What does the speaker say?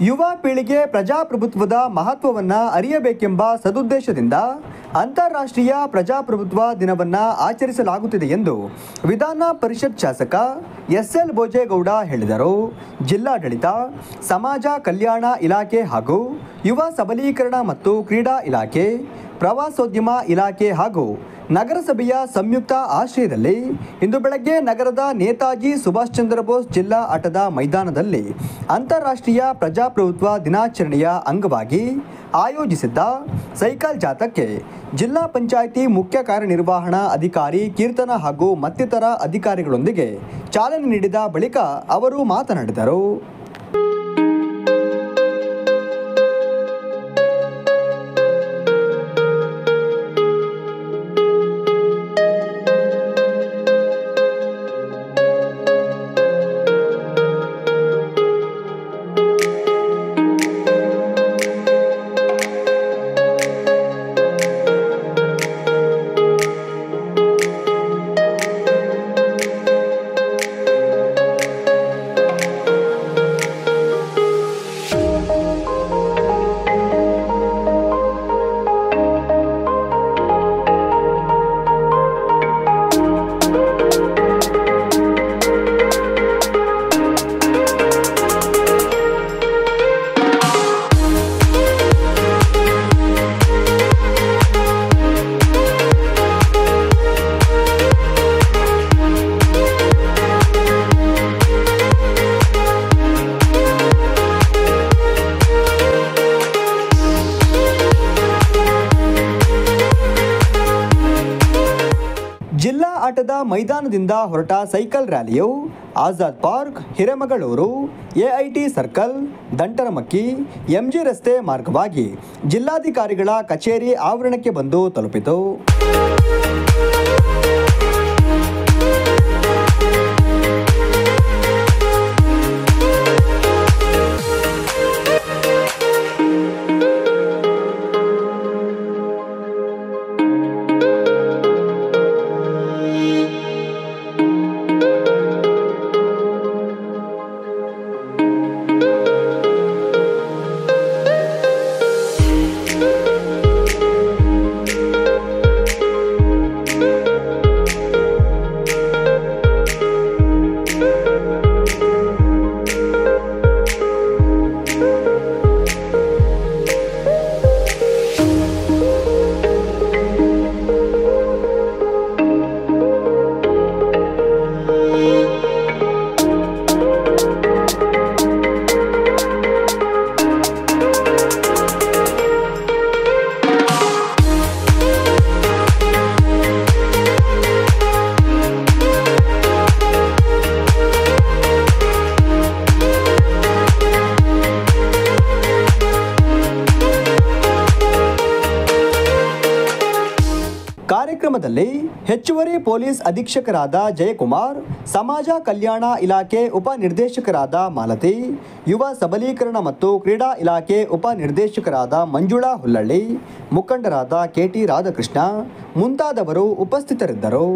ಯುವ ಪೀಳಿಗೆ ಪ್ರಜಾಪ್ರಭುತ್ವದ ಮಹತ್ವವನ್ನು ಅರಿಯಬೇಕೆಂಬ ಸದುದ್ದೇಶದಿಂದ ಅಂತಾರಾಷ್ಟ್ರೀಯ ಪ್ರಜಾಪ್ರಭುತ್ವ ದಿನವನ್ನು ಆಚರಿಸಲಾಗುತ್ತಿದೆ ಎಂದು ವಿಧಾನ ಪರಿಷತ್ ಶಾಸಕ ಎಸ್.ಎಲ್. ಭೋಜೇಗೌಡ ಹೇಳಿದರು. ಜಿಲ್ಲಾಡಳಿತ, ಸಮಾಜ ಕಲ್ಯಾಣ ಇಲಾಖೆ ಹಾಗೂ ಯುವ ಸಬಲೀಕರಣ ಮತ್ತು ಕ್ರೀಡಾ ಇಲಾಖೆ, ಪ್ರವಾಸೋದ್ಯಮ ಇಲಾಖೆ ಹಾಗೂ ನಗರಸಭೆಯ ಸಂಯುಕ್ತ ಆಶ್ರಯದಲ್ಲಿ ಇಂದು ಬೆಳಗ್ಗೆ ನಗರದ ನೇತಾಜಿ ಸುಭಾಷ್ ಚಂದ್ರ ಬೋಸ್ ಜಿಲ್ಲಾ ಆಟದ ಮೈದಾನದಲ್ಲಿ ಅಂತಾರಾಷ್ಟ್ರೀಯ ಪ್ರಜಾಪ್ರಭುತ್ವ ದಿನಾಚರಣೆಯ ಅಂಗವಾಗಿ ಆಯೋಜಿಸಿದ್ದ ಸೈಕಲ್ ಜಾಥಾಕ್ಕೆ ಜಿಲ್ಲಾ ಪಂಚಾಯಿತಿ ಮುಖ್ಯ ಕಾರ್ಯನಿರ್ವಹಣಾ ಅಧಿಕಾರಿ ಕೀರ್ತನ ಹಾಗೂ ಮತ್ತಿತರ ಅಧಿಕಾರಿಗಳೊಂದಿಗೆ ಚಾಲನೆ ನೀಡಿದ ಬಳಿಕ ಅವರು ಮಾತನಾಡಿದರು. ಜಿಲ್ಲಾ ಆಟದ ಮೈದಾನದಿಂದ ಹೊರಟ ಸೈಕಲ್ ರ್ಯಾಲಿಯು Azad park, Hiremagaluru, AIT circle, Dantaramakki, MG ರಸ್ತೆ ಮಾರ್ಗವಾಗಿ ಜಿಲ್ಲಾಧಿಕಾರಿಗಳ ಕಚೇರಿ ಆವರಣಕ್ಕೆ ಬಂದು ತಲುಪಿತು. ಕಾರ್ಯಕ್ರಮದಲ್ಲಿ ಹೆಚ್ಚುವರಿ ಪೊಲೀಸ್ ಅಧೀಕ್ಷಕರಾದ ಜಯಕುಮಾರ್, ಸಮಾಜ ಕಲ್ಯಾಣ ಇಲಾಖೆ ಉಪನಿರ್ದೇಶಕರಾದ ಮಾಲತಿ, ಯುವ ಸಬಲೀಕರಣ ಮತ್ತು ಕ್ರೀಡಾ ಇಲಾಖೆ ಉಪನಿರ್ದೇಶಕರಾದ ಮಂಜುಳಾ ಹುಲ್ಲಳ್ಳಿ, ಮುಖಂಡರಾದ ಕೆಟಿ ರಾಧಾಕೃಷ್ಣ ಮುಂತಾದವರು ಉಪಸ್ಥಿತರಿದ್ದರು.